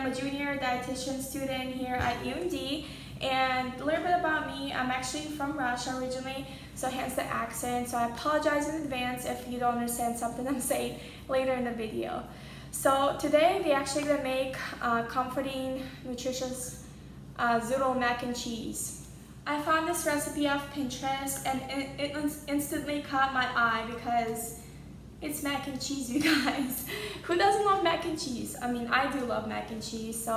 I'm a junior dietitian student here at UMD, and a little bit about me, I'm actually from Russia originally, so hence the accent, so I apologize in advance if you don't understand something I'm saying later in the video. So today we're actually going to make comforting, nutritious Zoodle Mac Cheese. I found this recipe off Pinterest and it instantly caught my eye because it's mac and cheese, you guys. Who doesn't love mac and cheese? I mean, I do love mac and cheese,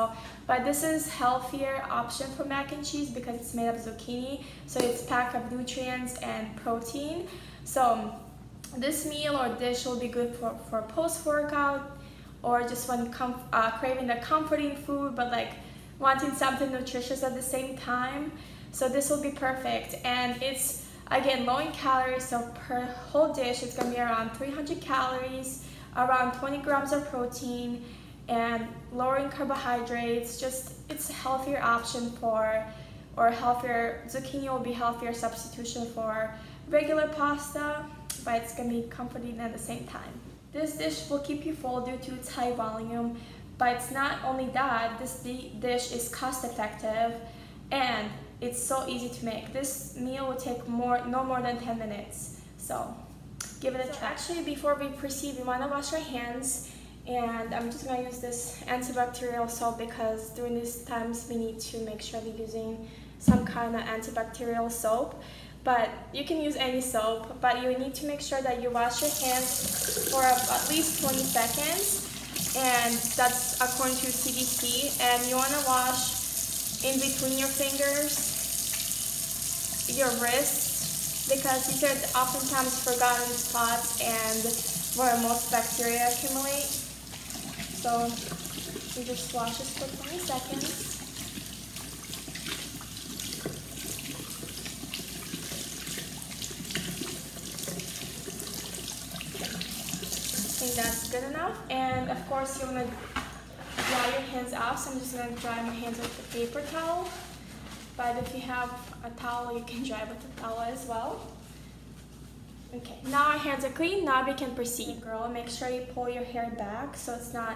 but this is healthier option for mac and cheese because it's made of zucchini, so it's packed of nutrients and protein. So this meal or dish will be good for post-workout or just when craving the comforting food but like wanting something nutritious at the same time. So this will be perfect, and it's again low in calories, so per whole dish it's going to be around 300 calories, around 20 grams of protein, and lower in carbohydrates. Just it's a healthier option or healthier, zucchini will be healthier substitution for regular pasta, but it's going to be comforting at the same time. This dish will keep you full due to its high volume, but it's not only that, this dish is cost effective and it's so easy to make. This meal will take no more than 10 minutes. So give it a try. Actually, before we proceed, we want to wash our hands, and I'm just going to use this antibacterial soap because during these times we need to make sure we're using some kind of antibacterial soap. But you can use any soap, but you need to make sure that you wash your hands for at least 20 seconds, and that's according to CDC. And you want to wash in between your fingers, your wrists, because these are oftentimes forgotten spots and where most bacteria accumulate. So you just wash this for 20 seconds. I think that's good enough, and of course you want to dry your hands off, so I'm just going to dry my hands with a paper towel, but if you have a towel you can dry with a towel as well. Okay, now our hands are clean, now we can proceed. Girl, make sure you pull your hair back so it's not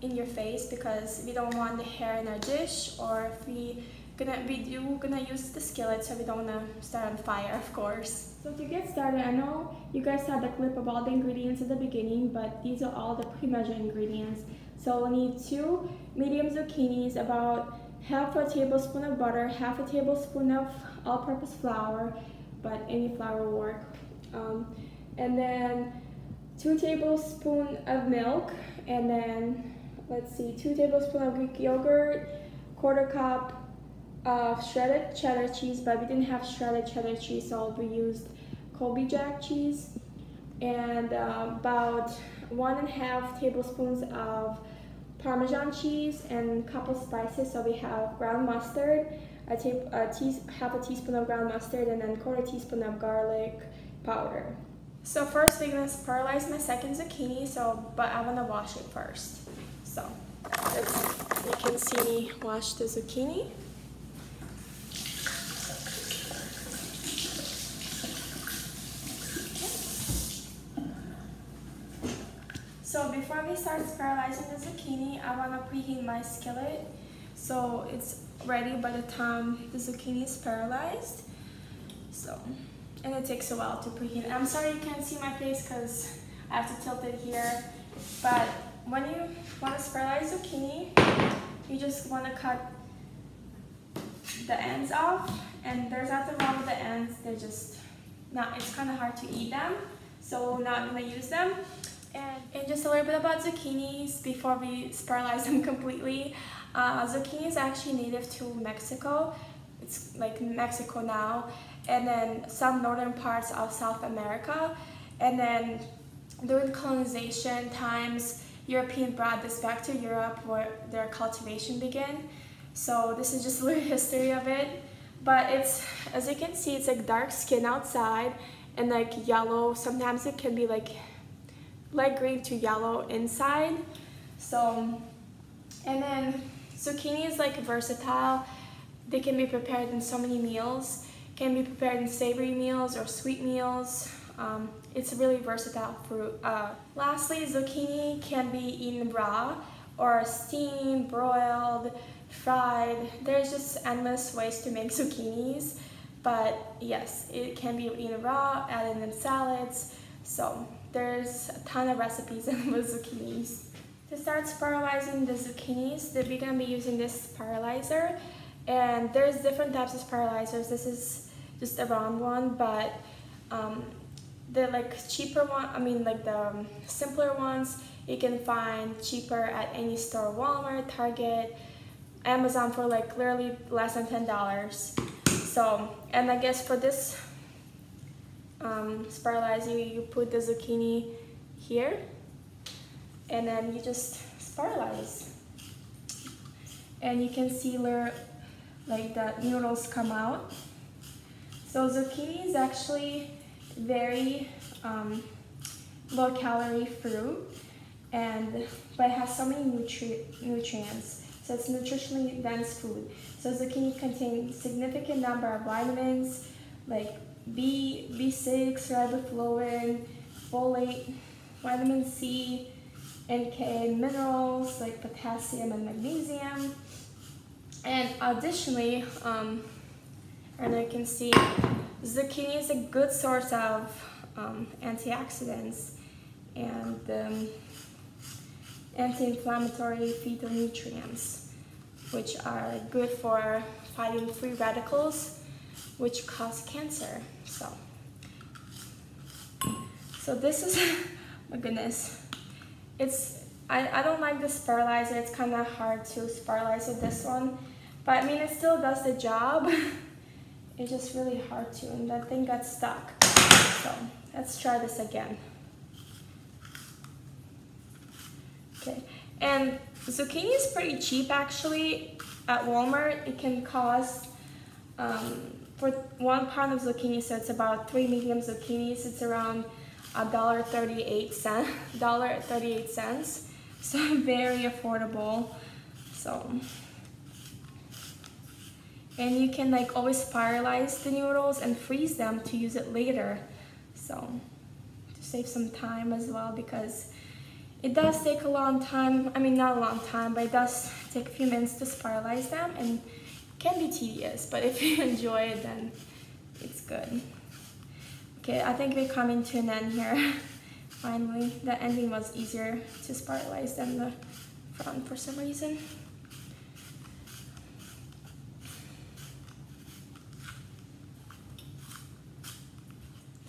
in your face because we don't want the hair in our dish, or if we're gonna use the skillet, so we don't want to start on fire, of course. So to get started, I know you guys saw the clip of all the ingredients at the beginning, but these are all the pre-measured ingredients. So we'll need 2 medium zucchinis, about half a tablespoon of butter, half a tablespoon of all-purpose flour, but any flour will work. And then 2 tablespoons of milk, and then let's see, 2 tablespoons of Greek yogurt, 1/4 cup of shredded cheddar cheese, but we didn't have shredded cheddar cheese, so we used Colby Jack cheese, and about 1.5 tablespoons of parmesan cheese, and a couple spices. So we have ground mustard, half a teaspoon of ground mustard, and then 1/4 teaspoon of garlic powder. So first we're gonna spiralize my second zucchini, but I wanna wash it first. So you can see me wash the zucchini. So before we start spiralizing the zucchini, I want to preheat my skillet so it's ready by the time the zucchini is spiralized. And it takes a while to preheat. I'm sorry you can't see my face because I have to tilt it here. But when you want to spiralize zucchini, you just want to cut the ends off, and there's nothing wrong with the ends. They're just not. It's kind of hard to eat them, so we're not going to use them. And just a little bit about zucchinis before we spiralize them completely. Zucchini is actually native to Mexico. It's like Mexico now, and then some northern parts of South America. And then during colonization times, European brought this back to Europe where their cultivation began. So this is just a little history of it. But it's, as you can see, it's like dark skin outside and like yellow. Sometimes it can be like light green to yellow inside. So, and then zucchini is like versatile. They can be prepared in so many meals. Can be prepared in savory meals or sweet meals. It's a really versatile fruit. Lastly, zucchini can be eaten raw or steamed, broiled, fried. There's just endless ways to make zucchinis, but yes, it can be eaten raw, added in salads. So there's a ton of recipes with zucchinis. To start spiralizing the zucchinis, we're going to be using this spiralizer, and there's different types of spiralizers. This is just a round one, but the cheaper one, the simpler ones, you can find cheaper at any store, Walmart, Target, Amazon for literally less than $10. So, and I guess for this spiralizer, you put the zucchini here, and then you just spiralize. And you can see where the noodles come out. So zucchini is actually very low calorie fruit, but it has so many nutrients. So it's nutritionally dense food. So zucchini contains significant number of vitamins like B6, riboflavin, folate, vitamin C, and K, minerals like potassium and magnesium. And additionally, and you can see zucchini is a good source of antioxidants and anti-inflammatory phytonutrients, which are good for fighting free radicals, which cause cancer. So this is, my goodness, I don't like the spiralizer. It's kind of hard to spiralize with this one, but it still does the job. It's just really hard to, and that thing got stuck. So let's try this again. Okay, and zucchini is pretty cheap actually at Walmart. It can cost, for 1 pound of zucchini, so it's about 3 medium zucchinis, it's around $1.38. So very affordable. So, and you can always spiralize the noodles and freeze them to use it later. So to save some time as well, because it does take a long time. Not a long time, but it does take a few minutes to spiralize them, and can be tedious, but if you enjoy it, then it's good. Okay, I think we're coming to an end here. Finally, the ending was easier to spiralize than the front for some reason.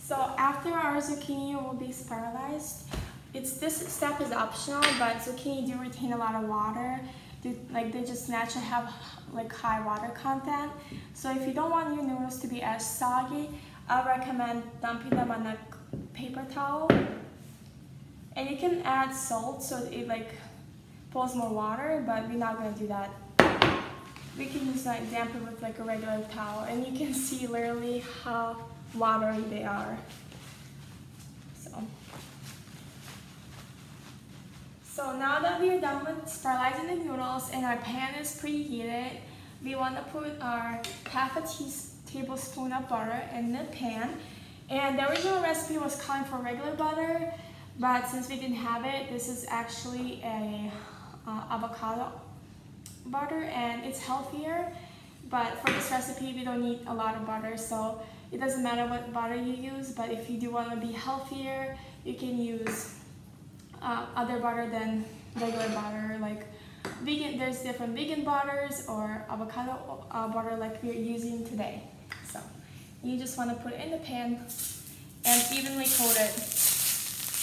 So after our zucchini will be spiralized, this step is optional, but zucchini do retain a lot of water. They just naturally have high water content. So if you don't want your noodles to be as soggy, I recommend dumping them on a paper towel. And you can add salt so it pulls more water, but we're not gonna do that. We can just damp it with a regular towel, and you can see literally how watery they are. So now that we're done with spiralizing the noodles and our pan is preheated, we want to put our half a tablespoon of butter in the pan. And the original recipe was calling for regular butter, but since we didn't have it, this is actually a avocado butter, and it's healthier. But for this recipe, we don't need a lot of butter, so it doesn't matter what butter you use. But if you do want to be healthier, you can use other butter than regular butter, vegan. There's different vegan butters or avocado butter like we're using today. So you just want to put it in the pan and evenly coat it.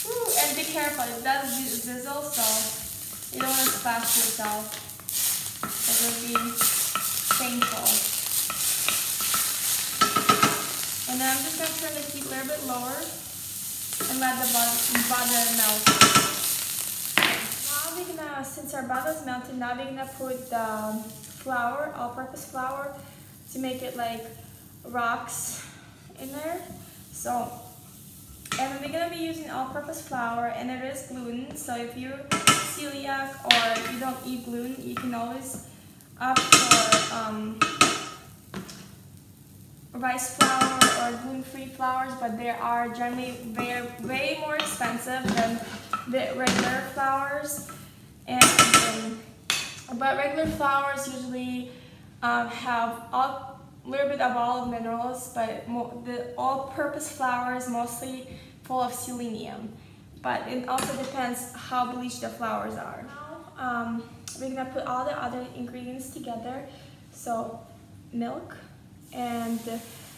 Ooh, and be careful, it does sizzle, so you don't want to splash yourself. It would be painful. And then I'm just going to turn the heat a little bit lower and let the butter melt. Now we're gonna, since our butter is melted, now we're gonna put the flour, all-purpose flour, to make it rocks in there. So, and we're gonna be using all-purpose flour, and it is gluten. So if you're celiac or if you don't eat gluten, you can always opt for rice flour or gluten-free flours, but they are generally way more expensive than the regular flours. And but regular flours usually have a little bit of all of minerals, but the all-purpose flour is mostly full of selenium. But it also depends how bleached the flours are. Now we're gonna put all the other ingredients together. So milk, and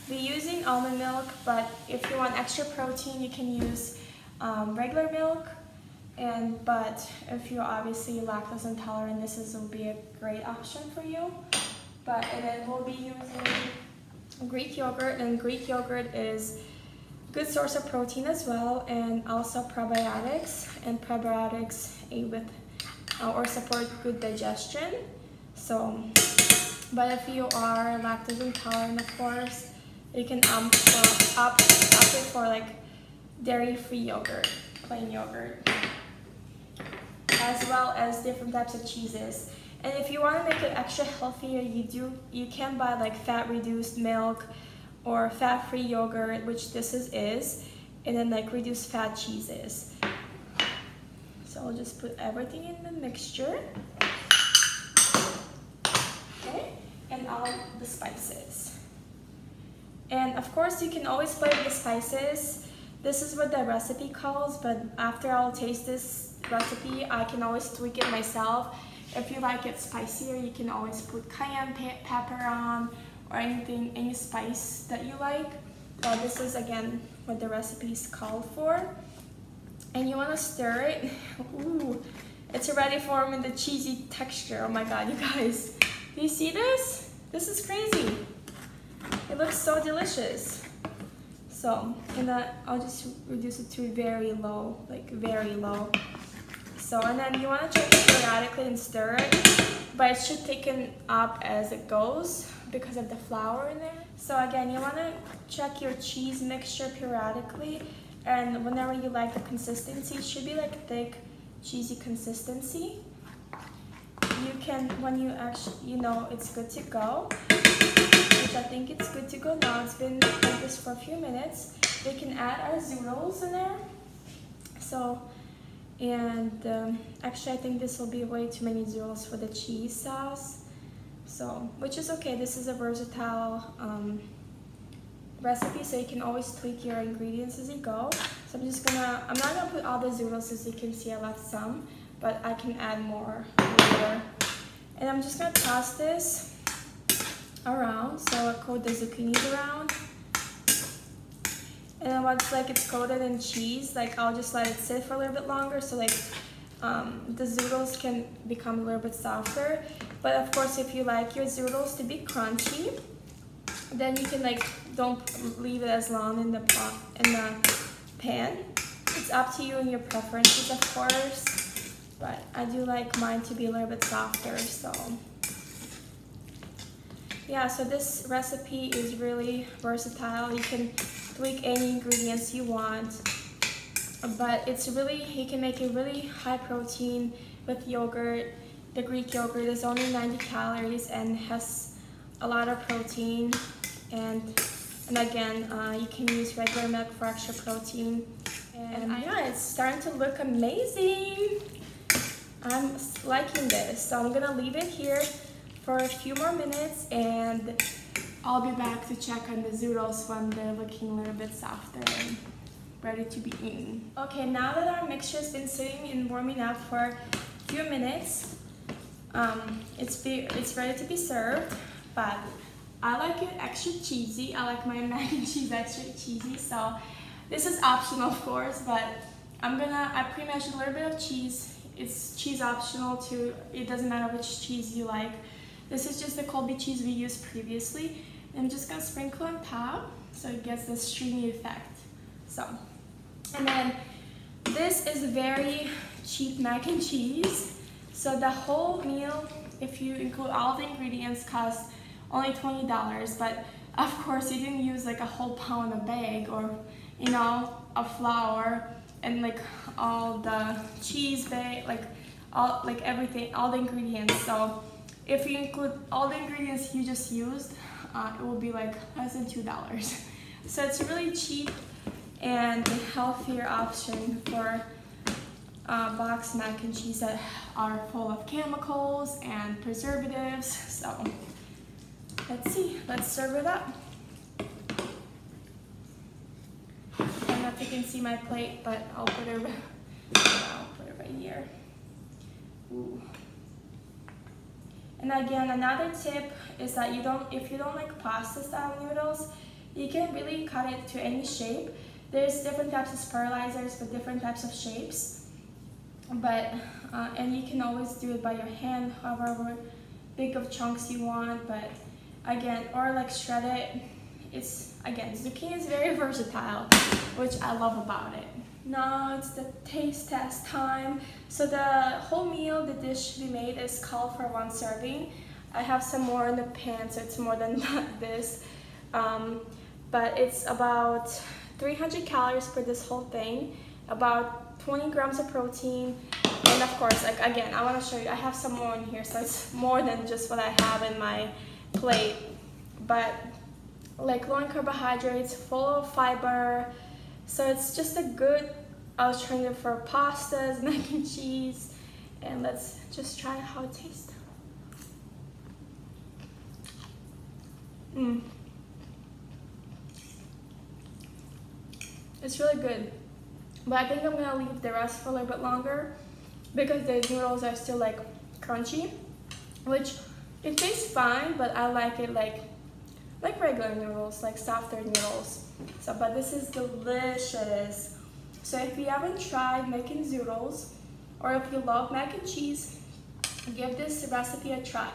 we're using almond milk, but if you want extra protein, you can use regular milk. But if you're obviously lactose intolerant, will be a great option for you. And then we'll be using Greek yogurt, and Greek yogurt is a good source of protein as well, and also probiotics. And probiotics aid with or support good digestion. But if you are lactose intolerant, of course, you can opt for like dairy-free yogurt, plain yogurt, as well as different types of cheeses. And if you want to make it extra healthier, you can buy like fat-reduced milk or fat-free yogurt, which this is, and then like reduced fat cheeses. So I'll just put everything in the mixture. Okay, and all the spices. And of course, you can always play with the spices. This is what the recipe calls, but after I'll taste this recipe, I can always tweak it myself. If you like it spicier, you can always put cayenne pepper on, or any spice that you like. This is again what the recipe is called for. And you want to stir it. Ooh, it's already forming the cheesy texture. Oh my god, you guys. Do you see this? This is crazy. It looks so delicious. And I'll just reduce it to very low, like very low. And then you want to check it periodically and stir it, but it should thicken up as it goes because of the flour in there. So again, you want to check your cheese mixture periodically, and whenever you like the consistency, it should be like thick, cheesy consistency. You can, when you actually, it's good to go, which I think it's good to go now. It's been like this for a few minutes. We can add our zoodles in there. Actually, I think this will be way too many zoodles for the cheese sauce. Which is okay. This is a versatile recipe, so you can always tweak your ingredients as you go. So I'm not gonna put all the zoodles, as you can see I left some, but I can add more later. And I'm just gonna toss this around, so I coat the zucchinis around. And then once it's coated in cheese, I'll just let it sit for a little bit longer, so the zoodles can become a little bit softer. But of course, if you like your zoodles to be crunchy, then you can don't leave it as long in the pan. It's up to you and your preferences, of course. But I do like mine to be a little bit softer. Yeah, so this recipe is really versatile. You can tweak any ingredients you want, but you can make it really high protein with yogurt. The Greek yogurt is only 90 calories and has a lot of protein, and again, you can use regular milk for extra protein. And yeah, it's starting to look amazing. I'm liking this, so I'm gonna leave it here for a few more minutes, and I'll be back to check on the zoodles when they're looking a little bit softer and ready to be eaten. Okay, now that our mixture has been sitting and warming up for a few minutes, it's ready to be served. But I like it extra cheesy. I like my mac and cheese extra cheesy, so this is optional, of course, but I pre-measured a little bit of cheese. It's cheese optional too. It doesn't matter which cheese you like. This is just the Colby cheese we used previously. I'm just gonna sprinkle on top so it gets this streamy effect. And then this is very cheap mac and cheese. So the whole meal, if you include all the ingredients, costs only $20. But of course, you didn't use a whole pound of bag or of flour and all the cheese bag, everything, all the ingredients. So if you include all the ingredients you just used, it will be less than $2. So it's a really cheap and healthier option for boxed mac and cheese that are full of chemicals and preservatives. So let's see, let's serve it up. I don't know if you can see my plate, but I'll put it right here. Ooh. And again, another tip is that if you don't like pasta style noodles, you can really cut it to any shape. There's different types of spiralizers with different types of shapes, but and you can always do it by your hand, however big of chunks you want. But again, or like shred it. It's again, zucchini is very versatile, which I love about it. Now it's the taste test time. So the whole meal, the dish to be made is called for 1 serving. I have some more in the pan, so it's more than this. But it's about 300 calories for this whole thing, about 20 grams of protein, and of course, like again, I want to show you, I have some more in here, so it's more than just what I have in my plate. But like low in carbohydrates, full of fiber, so it's just a good alternative for pastas, mac and cheese. And let's just try how it tastes. It's really good, but I think I'm gonna leave the rest for a little bit longer because the noodles are still like crunchy, which it tastes fine, but I like it like regular noodles, like softer noodles. So, but this is delicious. So if you haven't tried making zoodles, or if you love mac and cheese, give this recipe a try.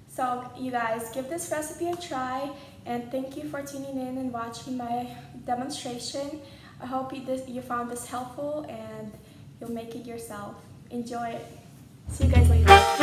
So you guys, give this recipe a try, and thank you for tuning in and watching my demonstration. I hope you found this helpful and you'll make it yourself. Enjoy it. See you guys later.